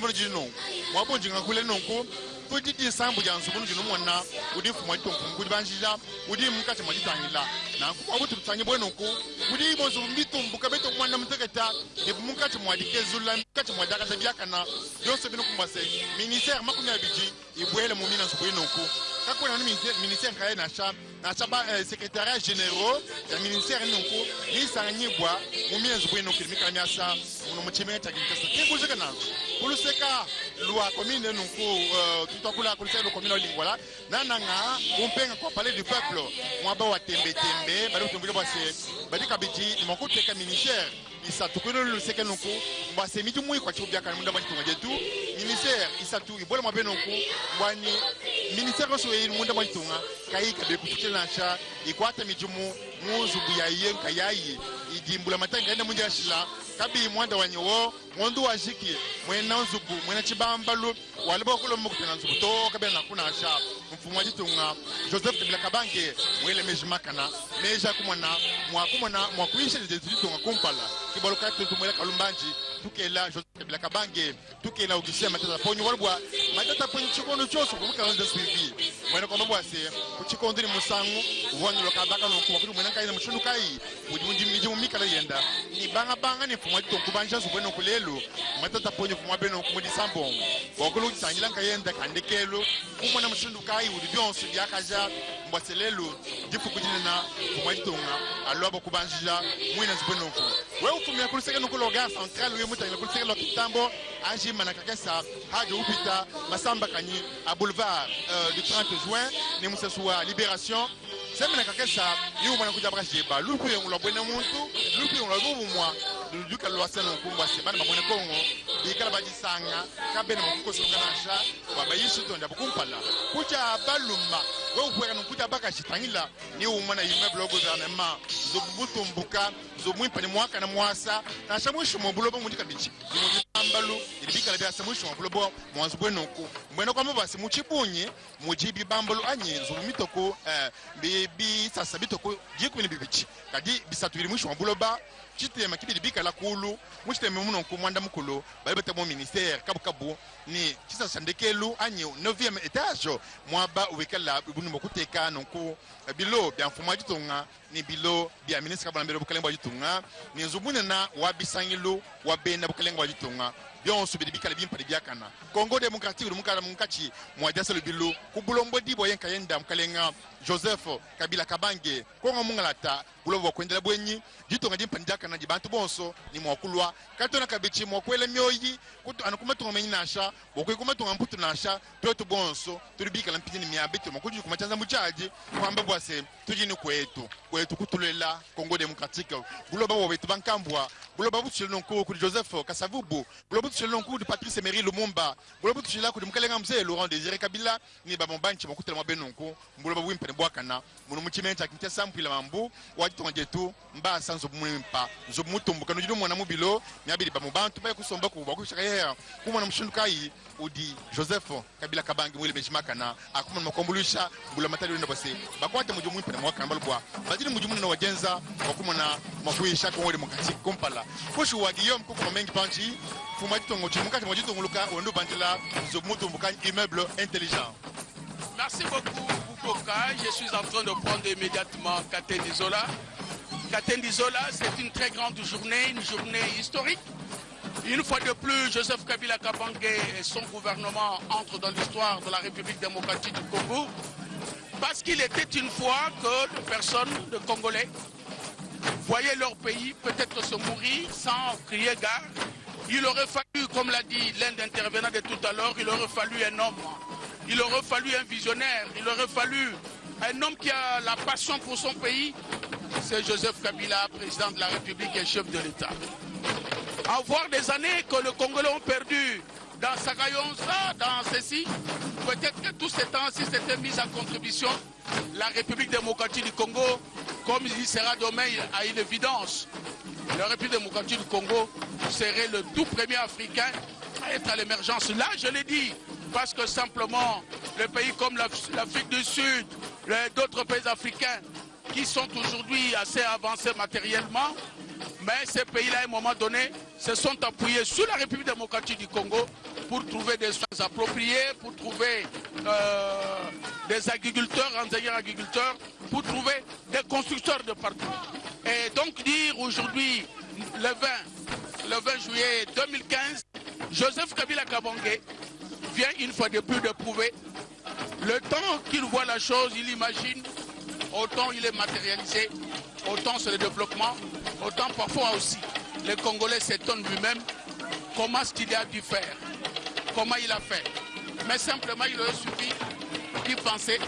Moi, bon, j'ai un coulé non coup. Petit décembre, j'ai un second, je ne m'en a. Ou des fois, ton coup de banjija. Ou des moukas, je m'en dis là. N'a pas tout le temps, bon, non coup. Ou des bons miton, boucabet au moins d'un tegata. Et moukas, je m'en dis que Zulan, catch moi d'Aga Biakana. Yo, c'est bien commencé. Ministère, ma commune Abidji, et vous le moment dans ce point non coup. Quand on a un ministère qui a secrétariat généraux, le ministère non coup, ni ça n'y boit, ou bien ce point non coup, mais quand il y a ça, on me tient à qui vous êtes là. Pour le cas, loi commune non coup, tout à coup la commune voilà. Nananga, on peut encore parler du peuple. Moi, bah, tembe, bah, bah, dit qu'Abidji, mon côté ministère. Isa tukunu le seke noko mba se mitu mui kwa chubia kan munda bani tunga tu ministère isa tu ibola mabe noko wani ministère so e munda bani tunga kai ka be kutukela cha ikwata mijumu muzubu ya yen kayayi idimbula matanga enda munja shila kabi mwanda wanyowo mwandu wa jiki mwena nzubu mwena chibambalu walibo kulo mukutana nzubu to kabe na kuna sha mfumo jitunga Joseph Kabila Kabange mwele mejimakana meja kumwana mwakuisha zitunga kumpala kiboloka tumwela kalumbanji tukela Joseph Kabila Kabange tukela ukisema matata ponyo walbwa matata ponyo chikondo choso kumuka wanza suivi mwena kwa mabwa se kuchikondo ni musangu uwanu lokabaka nokuma kuti mwena kaina mshundu kai ujimundi mijimu mikala yenda ni banga ni mfumo jitunga subweno kulelo matata ponyo kumwa beno kumudi sambo wakulu tangilanga yenda kandekelo kumwana mshundu kai udibionsu diakaja mbwaselelo difu kujina kumwa jitunga alwabo kubanjija mwina subweno ku we ufumia kuluseka nukulo gas central we muta kuluseka lo kitambo aji manakakesa haje upita masamba kanyi a boulevard du 30 juin ni musasua libération semena kakesa yu mwana kujabra jeba lupu yengula bwena muntu lupu yengula bubu mwa duka lo asana kumbwa sebana babone kongo ikala bajisanga kabena mukuko songanasha babayishi tonda bukumpala kucha baluma we ukwera nukuja baka shitangila ni umwana immeuble gouvernement zobubutu mbuka zomwipa ni mwaka na mwasa na shamwisho mbulobo mundika bichi ni mbalu ilibika labia shamwisho mbulobo mwanzo bweno kwa mabasi muchibunye mujibi bambalo anye zomitoko bibi sasa bitoko jikuni bibichi kadi bisatu ilimwisho mbuloba chitema kibili bika la kulu muchitema muno kumwanda mukulu balibeta mo ministère kabu ni kisa sandekelu anye 9e étage mwaba uwekala ibunu mokuteka nonko bilo bya mfumo jitunga ni bilo bya ministre kabana mbere bukalemba jitunga ni nzubune na wabisangilo wabenda bukalemba jitunga bien subidi bikala bimpa biakana Congo démocratique mukala munkachi mwadasa le bilo kubulombo dibo yenka yenda mukalenga Joseph Kabila Kabange kongo mungalata bulobo kwendela bwenyi jitunga dimpa njaka na jibantu bonso ni mwakulwa katona kabichi mwakwele myoyi kutu anakumatunga menyinasha bokwekumatunga mputu nasha pyoto bonso tulibika lampini miabito mwakuju kumachanza muchaji kwamba bwase tujini kwetu kutulela Congo démocratique bulobo wetu bankambwa bulobo butshilo nonko ku Joseph Kasavubu bulobo butshilo nonko di Patrice Emery Lumumba bulobo butshilo ku mukalenga mzee Laurent Désiré Kabila ni babombanchi mwakutela mwabenonko bulobo bwimpene bwakana muno muchimenta kimtia sampila mambu wajitonga jetu mba sanzo bumwimpa zo mutumbuka no mwana mubilo nyabiri bamubantu baye kusomba ku bakushaka yera kumwana mshundukai udi Joseph Kabila Kabange mwele benchimaka akuma makombulisha bula matali wenda base bakwate mujumu impene mwaka mbalubwa badiri mujumu na wajenza wakumona makuisha ko wole mukati kompala kushu wa Guillaume ko mengi panchi fumati tongo chimukati mwajito nguluka wendo bantela zo mutumbuka immeuble intelligent. Merci beaucoup Boukoka, je suis en train de prendre immédiatement Katendi Zola. Katendi Zola, c'est une très grande journée, une journée historique. Une fois de plus, Joseph Kabila Kabange et son gouvernement entrent dans l'histoire de la République démocratique du Congo parce qu'il était une fois que les personnes, de Congolais, voyaient leur pays peut-être se mourir sans crier gare. Il aurait fallu, comme l'a dit l'un des intervenants de tout à l'heure, il aurait fallu un homme, il aurait fallu un visionnaire, il aurait fallu un homme qui a la passion pour son pays. C'est Joseph Kabila, président de la République et chef de l'État. Avoir des années que les Congolais ont perdu dans Sakayonsa, dans ceci, peut-être que tout ce temps-ci s'était mis en contribution. La République démocratique du Congo, comme il sera demain à une évidence, la République démocratique du Congo serait le tout premier Africain à être à l'émergence. Là, je l'ai dit, parce que simplement, les pays comme l'Afrique du Sud, d'autres pays africains qui sont aujourd'hui assez avancés matériellement, mais ces pays-là, à un moment donné, se sont appuyés sur la République démocratique du Congo pour trouver des soins appropriés, pour trouver des agriculteurs, enseignants agriculteurs, pour trouver des constructeurs de partout. Et donc dire aujourd'hui, le 20 juillet 2015, Joseph Kabila Kabange vient une fois de plus de prouver le temps qu'il voit la chose, il imagine, autant il est matérialisé, autant c'est le développement, autant parfois aussi les Congolais s'étonnent lui-même comment ce qu'il a dû faire, comment il a fait. Mais simplement il aurait suffi d'y penser,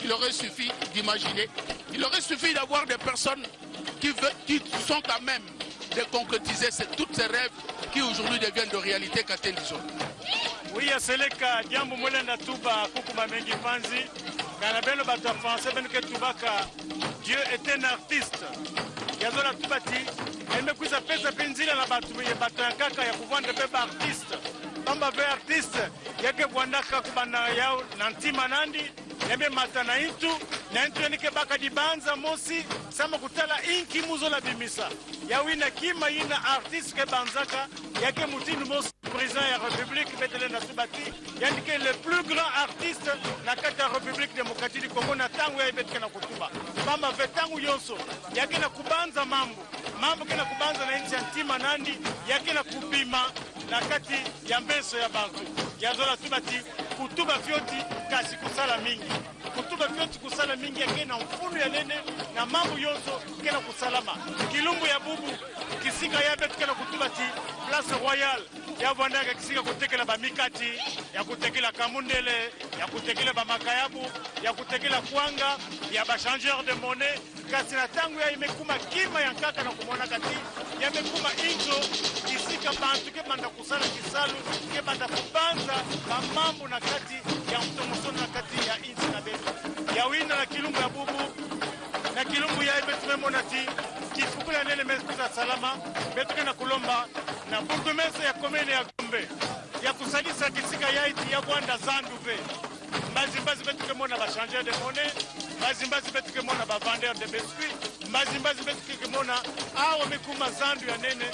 il aurait suffi d'imaginer, il aurait suffi d'avoir des personnes qui sont à même de concrétiser tous ces rêves qui aujourd'hui deviennent de réalité Katende Zola. Oui, c'est le cas. Diambo Molenda Touba, Koukouma Mengi Panzi, Ganabelo Bata français, Benke Toubaka, Dieu est un artiste. Yazola Toubati, elle me cousa pesa penzila na batu, Bata Kaka, Yakouvan de Beba artiste. Bamba ve artiste, Yake Wandaka Kubana Yao, Nanti Manandi, Yeme Matana Intu, Nantu Yanike Baka di Banza Mosi, Sama Kutala Inki Muzola Bimisa. Yawina Kima Ina artiste ke Banzaka, Yake Moutine Mosi. Président de la République, Bethelena Soubati, Yannick le plus grand artiste na kata République démocratique du Congo na tangu ya betkana kutuba. Mama vetangu yonso, yake na kubanza mambo kena kubanza na nchi antima nandi, yake na kupima na kati ya mbeso ya bantu. Yazola Tubati, kutuba fioti kasi kusala mingi. Kutuba fioti kusala mingi yake na mfunu ya nene na mambo yonso kena kusalama. Kilumbu ya bubu, kisika ya betkana kutubati, Place Royale. Ya Vwandaka kisika kutekela bamikati, ya kutekela kamundele, ya kutekela bamakayabu, ya kutekela kwanga, ya bachangeur de monnaie, kasi na tangu ya imekuma kima ya nkaka na kumona kati, ya mekuma injo, kisika bantu ke banda kusala kisalu, ke banda kubanza, mamambu na kati, ya mtomosono na kati ya inchi na beto. Ya wina na kilumbu ya bubu, na kilumbu ya ibetu memonati, kifukula nene mezikuta salama, betuke na kulomba, na burgomestre ya komene ya Gombe ya kusalisa kisika yaiti ya Bwanda Zanduve mbazimbazi betuke mona ba changer de monnaie mbazimbazi betuke mona ba vendeur de biscuits mbazimbazi betuke mona awo mikuma zandu ya nene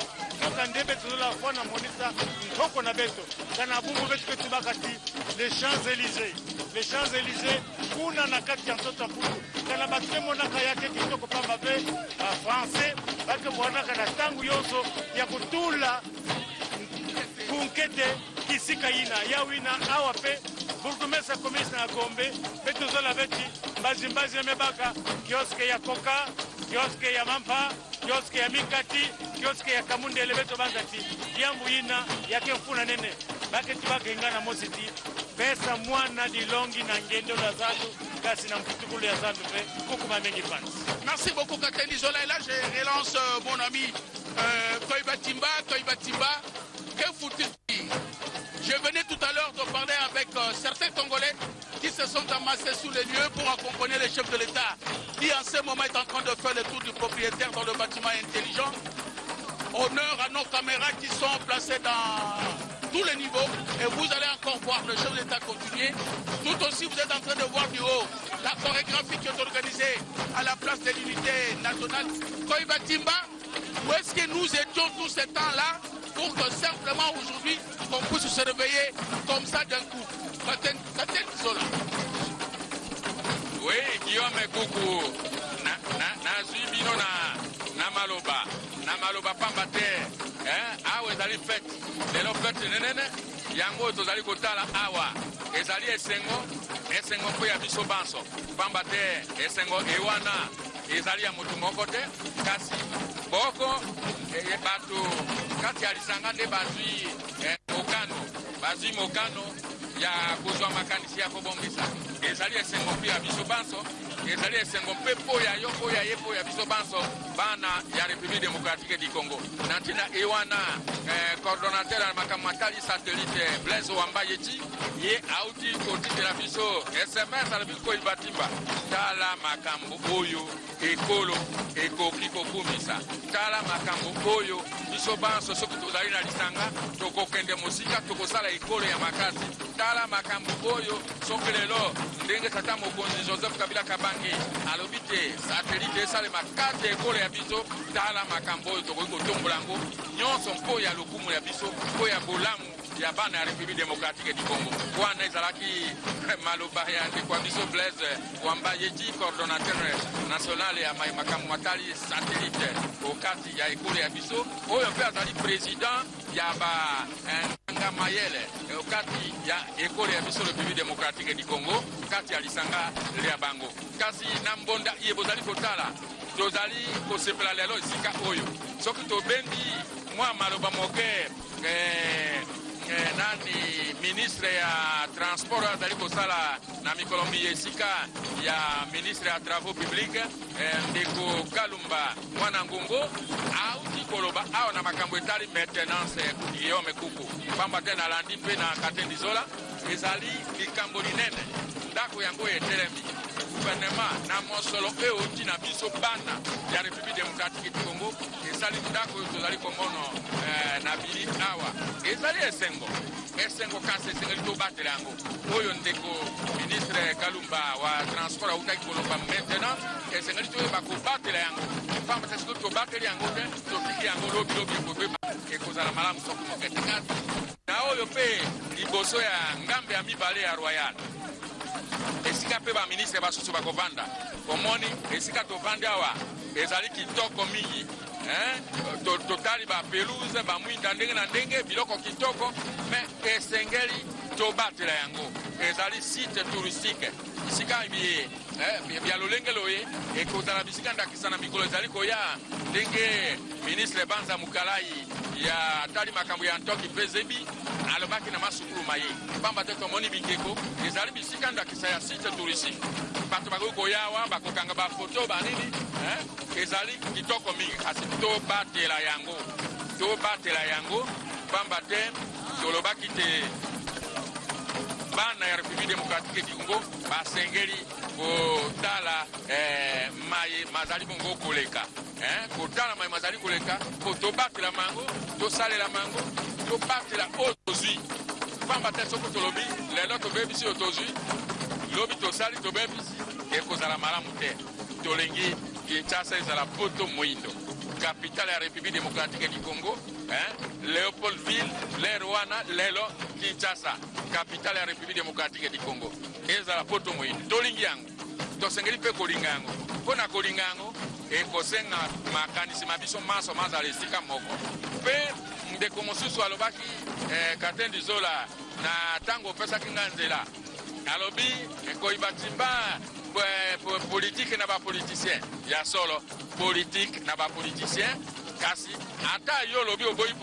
soka ndebe tuzola fona monisa ntoko na beto kana bumbu betuke tubakati les Champs-Élysées kuna na kati ya mtoto mputu kana batuke mona kayake kitoko pamba be français bake bwanaka na tangu yoso ya kutula kunkete kisika ina yawina awape burgomestre communiste na Gombe betozola beti mbazimbazi mebaka kioske ya koka kioske ya mampa kioske ya mikati kioske ya kamundele beto bangati yambu ina yake mfuna nene baketi bakengana mositi pesa mwana dilongi na ngendo la zandu kasi na mkutukulu ya zandu pe Koukouma Mengi Panzi. Merci beaucoup Katende Zola. Et là je relance mon ami Koiba Timba. Que faut-il dire? Je venais tout à l'heure de parler avec certains Congolais qui se sont amassés sous les lieux pour accompagner les chefs de l'État qui en ce moment est en train de faire le tour du propriétaire dans le bâtiment intelligent. Honneur à nos caméras qui sont placées dans tous les niveaux et vous allez encore voir le chef de l'État continuer. Tout aussi vous êtes en train de voir du haut la chorégraphie qui est organisée à la place de l'unité nationale. Koiba Timba, où est-ce que nous étions tous ces temps-là pour que simplement aujourd'hui on puisse se réveiller comme ça d'un coup? Katende Zola. Oui, Guillaume Koukou, na bino na maloba pamba te, awa ezali fete, lelo fete nenene, yango tozali kotala awa, ezali esengo mpo ya biso banso, pamba te esengo ewana, ezali ya motu moko te, kasi boko, bato, kati ya lisanga nde bazwi mokano, ya kozwa makanisi ya kobongisa. Ezali esengo mpe ya biso banso, ezali esengo mpe po ya yo po ya ye po ya biso banso bana ya République démocratique du Congo. Nantina ewana coordonnateur ya makambo matali satellite Blaise Wamba Yeti ye auti kotitela biso SMS ala biko ibatimba tala makambo oyo ekolo ekoki kokumisa tala makambo oyo biso banso soki tozali na lisanga tokokende mosika tokosala ekolo ya makasi tala makambo oyo soki lelo ndenge tata mokonzi Joseph Kabila Kabange alobi te satellite esalema kati ekolo ya biso tala makambo oyo tokoki kotombola yango nyonso mpo ya lokumu ya biso mpo ya bolamu ya bana ya République démocratique du Congo wana ezalaki maloba ya ndeko biso Blaise Wamba Yeji coordonnateur national ya makambo matali satellite okati ya ekolo ya biso oyo mpe azali président ya ba Nganga Mayele okati ya ekolo ya biso République démocratique du Congo kati ya lisanga ya bango kasi na mbonda ye bozali kotala tozali kosepela lelo esika oyo soki tobendi mwa maloba moke nani ministre ya transport azali kosala na mikolombi esika ya ministre ya travaux publics ndeko Kalumba mwana ngongo auti koloba awa na makambo etali maintenance Guillaume Kuku pamba te nalandi mpe na Katendi Zola ezali likambo linene ndako yango etelemi gouvernement na mosolo euti na biso bana ya République démocratique du Congo ezali ndako oyo tozali komona na bili awa ezali esengo kasi esengeli tobatela yango oyo ndeko ministre Kalumba wa transport autaki koloba maintenant esengeli toyeba kobatela yango pamba te soki tobateli yango te totiki yango lobilobi ekobeba ekozala malamu soki mokete kasi na oyo mpe liboso ya ngambe ya mibale ya Royal esika mpe baministre basusu bakovanda omoni esika tovandi awa ezali kitoko mingi totali bapelouse bamwinda ndenge na ndenge biloko kitoko me esengeli tobatela yango ezali site touristique esika bya lolenge loye ekozala bisika ndakisa na mikolo ezali koya ndenge ministre Banza Mukalai ya atali makambo ya ntoki mpe zebi alobaki na masukulu maye pamba te tomoni bikeko ezali bisika ndakisa ya site touristique bato bakoki koyawa bakokanga bafoto banini ezali kitoko mingi kasi tobatela yango pamba te tolobaki te bana ya République démocratique du Congo basengeli kotala maye mazali bongo koleka kotala maye mazali koleka po tobatela mango tosalela mango tobatela oyo tozwi pamba te soko tolobi lelo tobebisi oyo tozwi lobi tosali tobebisi ekozala malamu te tolengi Kinshasa ezala poto moindo capitale ya République démocratique du Congo Léopoldville lero wana lelo Kinshasa capitale ya République démocratique du Congo ezala poto moindo tolingi yango tosengeli mpe kolinga yango mpo na kolinga yango ekosenga makanisi mabiso maso mazala esika moko mpe ndeko mosusu alobaki Katendi Zola na ntango opesaki nga nzela alobi koyiba timba politique na bapoliticien ya solo politique na bapoliticien kasi ata yo lobi oboyi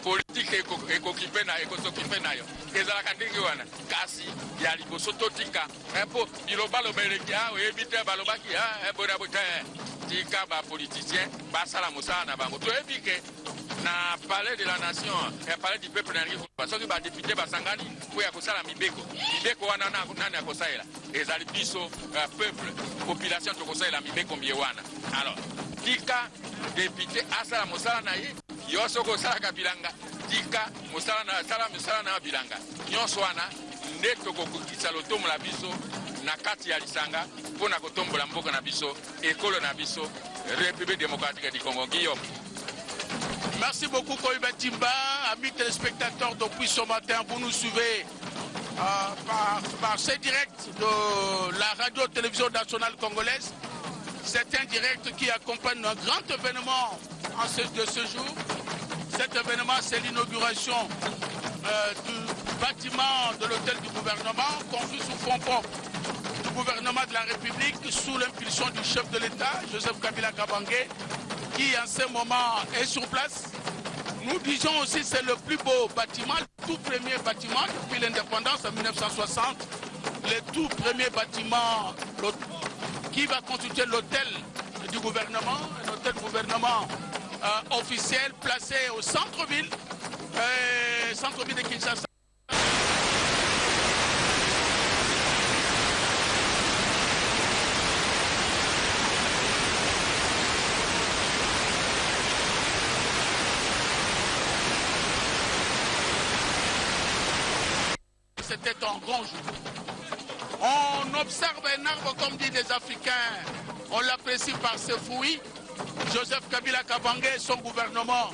politique ekokipe na ekosokipe nayo ezalaka ndenge wana kasi ya liboso totika mpo biloba lobeleki oyebi te balobaki bonabote tika bapoliticien basala mosala na bango toyebi ke na palais de la nation palais du peuple nalingi koloba soki badepute basangani mpo ya kosala mibeko wana nani akosalela ezali biso peuple population tokosalela mibeko mbie wana alors tika depute asala mosala na ye yo soko osalaka bilanga tika mosala na bilanga nyonso wana nde tokokokisa lotomo la biso na kati ya lisanga mpo na kotombola mboka na biso ekolo na biso République démocratique du Congo. Guillaume. Merci beaucoup Koyiba Timba, amis téléspectateurs depuis ce matin, vous nous suivez par ce direct de la radio-télévision nationale congolaise. C'est un direct qui accompagne un grand événement de ce jour. Cet événement, c'est l'inauguration du bâtiment de l'hôtel du gouvernement, construit sous fonds propres du gouvernement de la République, sous l'impulsion du chef de l'État, Joseph Kabila Kabange, qui en ce moment est sur place. Nous disons aussi que c'est le plus beau bâtiment, le tout premier bâtiment depuis l'indépendance en 1960, le tout premier bâtiment qui va constituer l'hôtel du gouvernement, un hôtel gouvernement officiel placé au centre-ville de Kinshasa. C'était un grand jour. On observe un arbre, comme disent les Africains, on l'apprécie par ses fruits. Joseph Kabila Kabange et son gouvernement